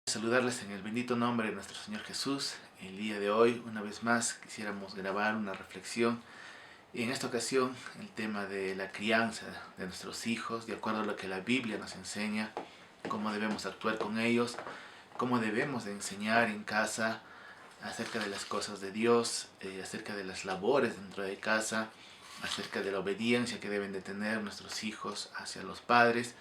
Saludarles en el bendito nombre de nuestro Señor Jesús. El día de hoy, una vez más, quisiéramos grabar una reflexión. Y en esta ocasión, el tema de la crianza de nuestros hijos, de acuerdo a lo que la Biblia nos enseña, cómo debemos actuar con ellos, cómo debemos de enseñar en casa acerca de las cosas de Dios, acerca de las labores dentro de casa, acerca de la obediencia que deben de tener nuestros hijos hacia los padres.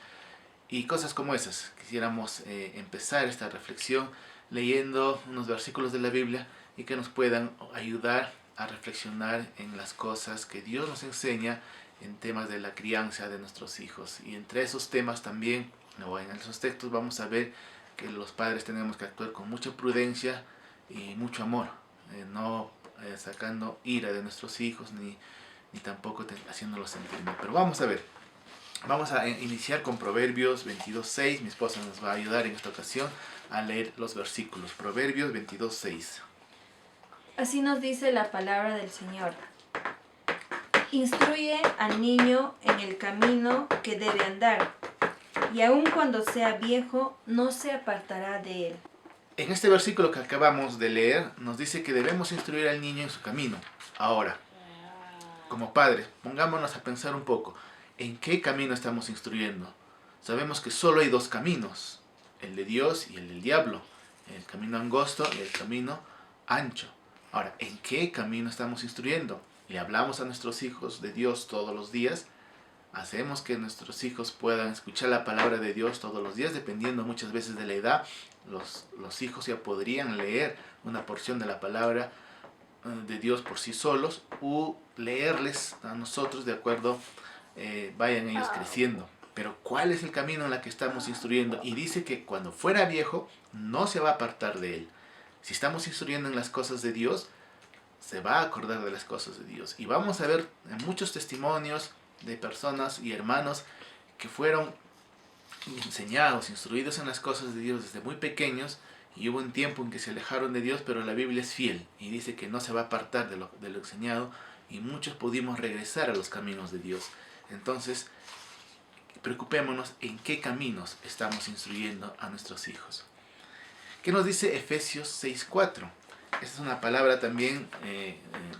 Y cosas como esas. Quisiéramos empezar esta reflexión leyendo unos versículos de la Biblia y que nos puedan ayudar a reflexionar en las cosas que Dios nos enseña en temas de la crianza de nuestros hijos. Y entre esos temas también, o en esos textos, vamos a ver que los padres tenemos que actuar con mucha prudencia y mucho amor, no sacando ira de nuestros hijos ni tampoco haciéndolos sentir mal. Pero vamos a ver. Vamos a iniciar con Proverbios 22:6. Mi esposa nos va a ayudar en esta ocasión a leer los versículos. Proverbios 22:6. Así nos dice la palabra del Señor. Instruye al niño en el camino que debe andar, y aun cuando sea viejo, no se apartará de él. En este versículo que acabamos de leer, nos dice que debemos instruir al niño en su camino. Ahora, como padres, pongámonos a pensar un poco. ¿En qué camino estamos instruyendo? Sabemos que solo hay dos caminos, el de Dios y el del diablo, el camino angosto y el camino ancho. Ahora, ¿en qué camino estamos instruyendo? ¿Le hablamos a nuestros hijos de Dios todos los días? ¿Hacemos que nuestros hijos puedan escuchar la palabra de Dios todos los días? Dependiendo muchas veces de la edad, los hijos ya podrían leer una porción de la palabra de Dios por sí solos o leerles a nosotros de acuerdo vayan ellos creciendo. Pero ¿cuál es el camino en el que estamos instruyendo? Y dice que cuando fuera viejo no se va a apartar de él. Si estamos instruyendo en las cosas de Dios, se va a acordar de las cosas de Dios. Y vamos a ver muchos testimonios de personas y hermanos que fueron enseñados, instruidos en las cosas de Dios desde muy pequeños, y hubo un tiempo en que se alejaron de Dios, pero la Biblia es fiel y dice que no se va a apartar de lo enseñado, y muchos pudimos regresar a los caminos de Dios. Entonces, preocupémonos en qué caminos estamos instruyendo a nuestros hijos. ¿Qué nos dice Efesios 6:4? Esta es una palabra también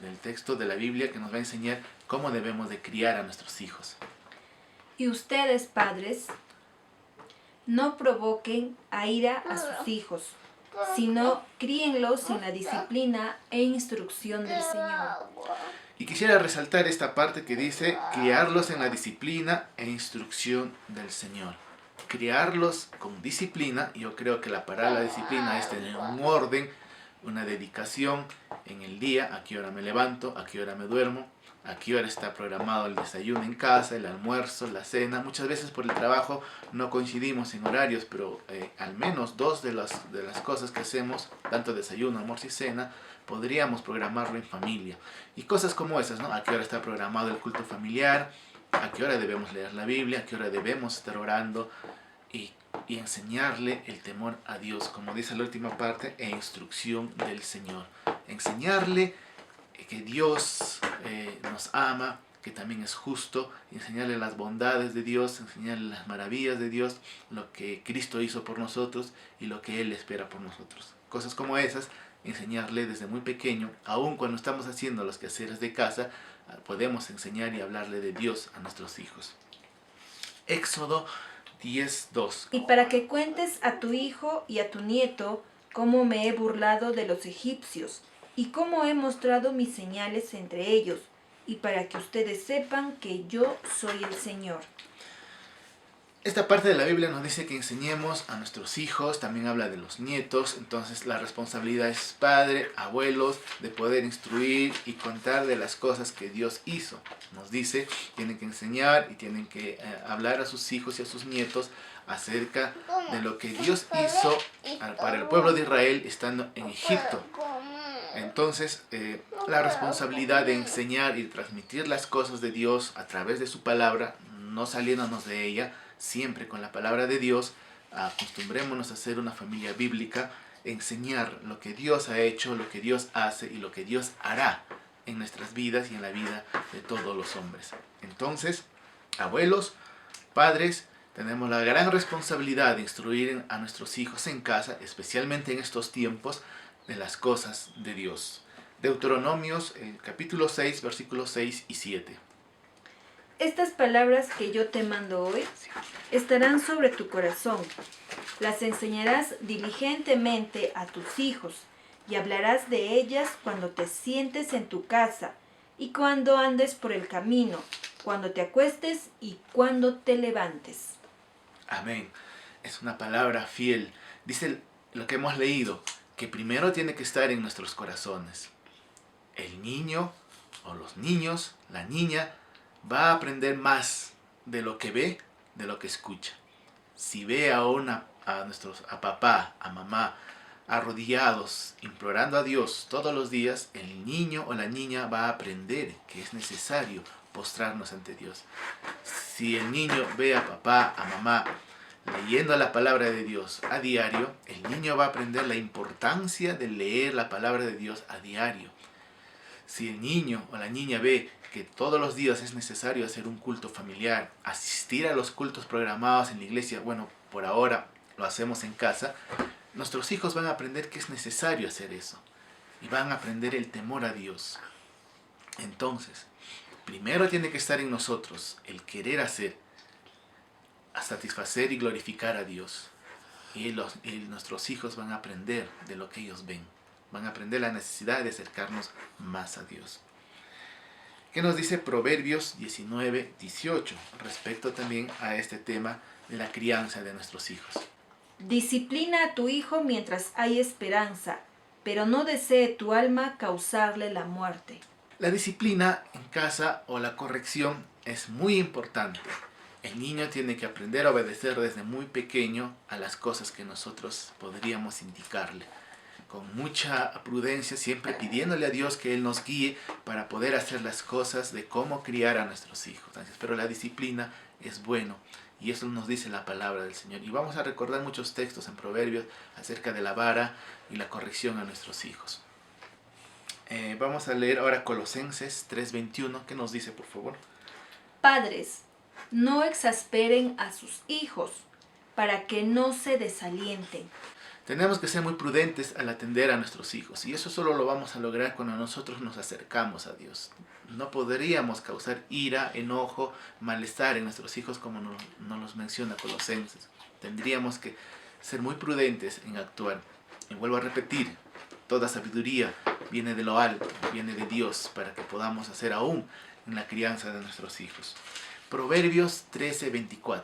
del texto de la Biblia que nos va a enseñar cómo debemos de criar a nuestros hijos. Y ustedes, padres, no provoquen a ira a sus hijos, sino críenlos en la disciplina e instrucción del Señor. Y quisiera resaltar esta parte que dice criarlos en la disciplina e instrucción del Señor. Criarlos con disciplina. Yo creo que la palabra disciplina es tener un orden, una dedicación en el día, a qué hora me levanto, a qué hora me duermo, a qué hora está programado el desayuno en casa, el almuerzo, la cena. Muchas veces por el trabajo no coincidimos en horarios, pero al menos dos de las cosas que hacemos, tanto desayuno, almuerzo y cena, podríamos programarlo en familia. Y cosas como esas, ¿no? A qué hora está programado el culto familiar, a qué hora debemos leer la Biblia, a qué hora debemos estar orando, y enseñarle el temor a Dios, como dice la última parte, e instrucción del Señor. Enseñarle que Dios nos ama, que también es justo, enseñarle las bondades de Dios, enseñarle las maravillas de Dios, lo que Cristo hizo por nosotros y lo que Él espera por nosotros. Cosas como esas, enseñarle desde muy pequeño, aun cuando estamos haciendo los quehaceres de casa, podemos enseñar y hablarle de Dios a nuestros hijos. Éxodo 10:2. Y para que cuentes a tu hijo y a tu nieto cómo me he burlado de los egipcios y cómo he mostrado mis señales entre ellos, y para que ustedes sepan que yo soy el Señor. Esta parte de la Biblia nos dice que enseñemos a nuestros hijos, también habla de los nietos. Entonces la responsabilidad es padre, abuelos, de poder instruir y contar de las cosas que Dios hizo. Nos dice, tienen que enseñar y tienen que hablar a sus hijos y a sus nietos acerca de lo que Dios hizo para el pueblo de Israel estando en Egipto. Entonces, la responsabilidad de enseñar y transmitir las cosas de Dios a través de su palabra, no saliéndonos de ella, siempre con la palabra de Dios. Acostumbrémonos a ser una familia bíblica, enseñar lo que Dios ha hecho, lo que Dios hace y lo que Dios hará en nuestras vidas y en la vida de todos los hombres. Entonces, abuelos, padres, Tenemos la gran responsabilidad de instruir a nuestros hijos en casa, especialmente en estos tiempos, de las cosas de Dios. Deuteronomios, capítulo 6, versículos 6 y 7. Estas palabras que yo te mando hoy estarán sobre tu corazón. Las enseñarás diligentemente a tus hijos y hablarás de ellas cuando te sientes en tu casa y cuando andes por el camino, cuando te acuestes y cuando te levantes. Amén. Es una palabra fiel. Dice lo que hemos leído, que primero tiene que estar en nuestros corazones. El niño o los niños, la niña, va a aprender más de lo que ve, de lo que escucha. Si ve a papá, a mamá, arrodillados, implorando a Dios todos los días, el niño o la niña va a aprender que es necesario postrarnos ante Dios. Si el niño ve a papá, a mamá, leyendo la palabra de Dios a diario, el niño va a aprender la importancia de leer la palabra de Dios a diario. Si el niño o la niña ve que todos los días es necesario hacer un culto familiar, asistir a los cultos programados en la iglesia, bueno, por ahora lo hacemos en casa, nuestros hijos van a aprender que es necesario hacer eso y van a aprender el temor a Dios. Entonces, primero tiene que estar en nosotros el querer hacer, a satisfacer y glorificar a Dios. Y nuestros hijos van a aprender de lo que ellos ven. Van a aprender la necesidad de acercarnos más a Dios. ¿Qué nos dice Proverbios 19, 18? Respecto también a este tema de la crianza de nuestros hijos. Disciplina a tu hijo mientras hay esperanza, pero no desee tu alma causarle la muerte. La disciplina en casa o la corrección es muy importante. El niño tiene que aprender a obedecer desde muy pequeño a las cosas que nosotros podríamos indicarle. Con mucha prudencia, siempre pidiéndole a Dios que Él nos guíe para poder hacer las cosas de cómo criar a nuestros hijos. Entonces, pero la disciplina es bueno y eso nos dice la palabra del Señor. Y vamos a recordar muchos textos en Proverbios acerca de la vara y la corrección a nuestros hijos. Vamos a leer ahora Colosenses 3:21. ¿Qué nos dice, por favor? Padres, no exasperen a sus hijos para que no se desalienten. Tenemos que ser muy prudentes al atender a nuestros hijos y eso solo lo vamos a lograr cuando nosotros nos acercamos a Dios. No podríamos causar ira, enojo, malestar en nuestros hijos como nos los menciona Colosenses. Tendríamos que ser muy prudentes en actuar. Y vuelvo a repetir, toda sabiduría viene de lo alto, viene de Dios para que podamos hacer aún en la crianza de nuestros hijos. Proverbios 13:24.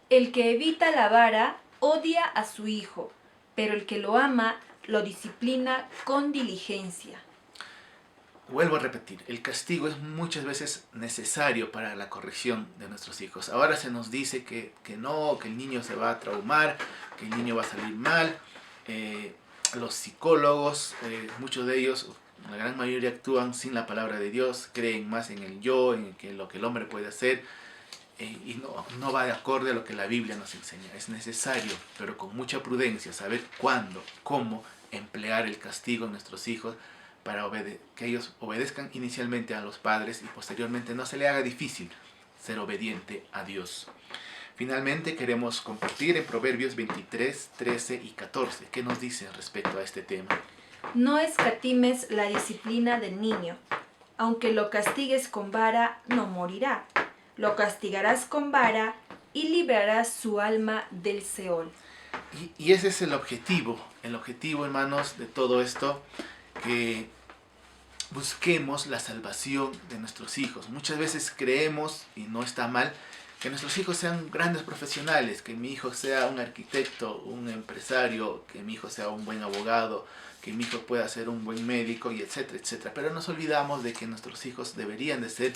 El que evita la vara odia a su hijo, pero el que lo ama lo disciplina con diligencia. Vuelvo a repetir, el castigo es muchas veces necesario para la corrección de nuestros hijos. Ahora se nos dice que no, que el niño se va a traumar, que el niño va a salir mal. Los psicólogos, muchos de ellos, la gran mayoría actúan sin la palabra de Dios, creen más en el yo, en lo que el hombre puede hacer. Y no va de acorde a lo que la Biblia nos enseña. Es necesario, pero con mucha prudencia, saber cuándo, cómo emplear el castigo en nuestros hijos para que ellos obedezcan inicialmente a los padres y posteriormente no se le haga difícil ser obediente a Dios. Finalmente queremos compartir en Proverbios 23, 13 y 14. ¿Qué nos dice respecto a este tema? No escatimes la disciplina del niño. Aunque lo castigues con vara, no morirá. Lo castigarás con vara y librarás su alma del Seol. Y ese es el objetivo, hermanos, de todo esto, que busquemos la salvación de nuestros hijos. Muchas veces creemos, y no está mal, que nuestros hijos sean grandes profesionales, que mi hijo sea un arquitecto, un empresario, que mi hijo sea un buen abogado, que mi hijo pueda ser un buen médico, y etcétera, etcétera. Pero nos olvidamos de que nuestros hijos deberían de ser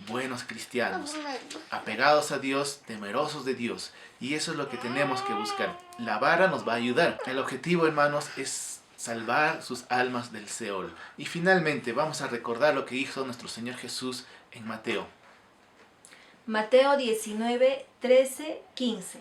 buenos cristianos, apegados a Dios, temerosos de Dios. Y eso es lo que tenemos que buscar. La vara nos va a ayudar. El objetivo, hermanos, es salvar sus almas del Seol. Y finalmente vamos a recordar lo que hizo nuestro Señor Jesús en Mateo. Mateo 19, 13, 15.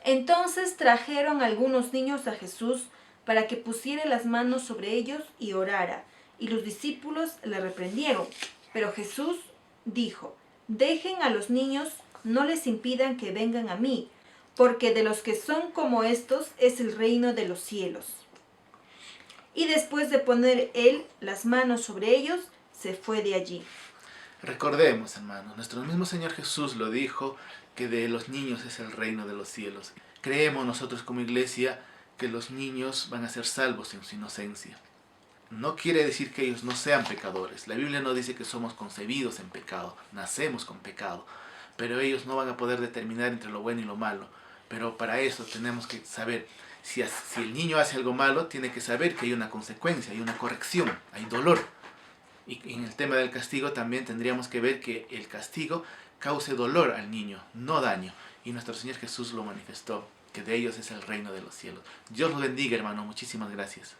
Entonces trajeron algunos niños a Jesús para que pusiera las manos sobre ellos y orara. Y los discípulos le reprendieron. Pero Jesús dijo: dejen a los niños no les impidan que vengan a mí, porque de los que son como estos es el reino de los cielos. Y después de poner él las manos sobre ellos, se fue de allí. Recordemos, hermanos, nuestro mismo Señor Jesús lo dijo, que de los niños es el reino de los cielos. Creemos nosotros como iglesia que los niños van a ser salvos en su inocencia. No quiere decir que ellos no sean pecadores. La Biblia no dice que somos concebidos en pecado, nacemos con pecado, pero ellos no van a poder determinar entre lo bueno y lo malo. Pero para eso tenemos que saber, si el niño hace algo malo, tiene que saber que hay una consecuencia, hay una corrección, hay dolor. Y en el tema del castigo también tendríamos que ver que el castigo cause dolor al niño, no daño. Y nuestro Señor Jesús lo manifestó, que de ellos es el reino de los cielos. Dios los bendiga, hermano. Muchísimas gracias.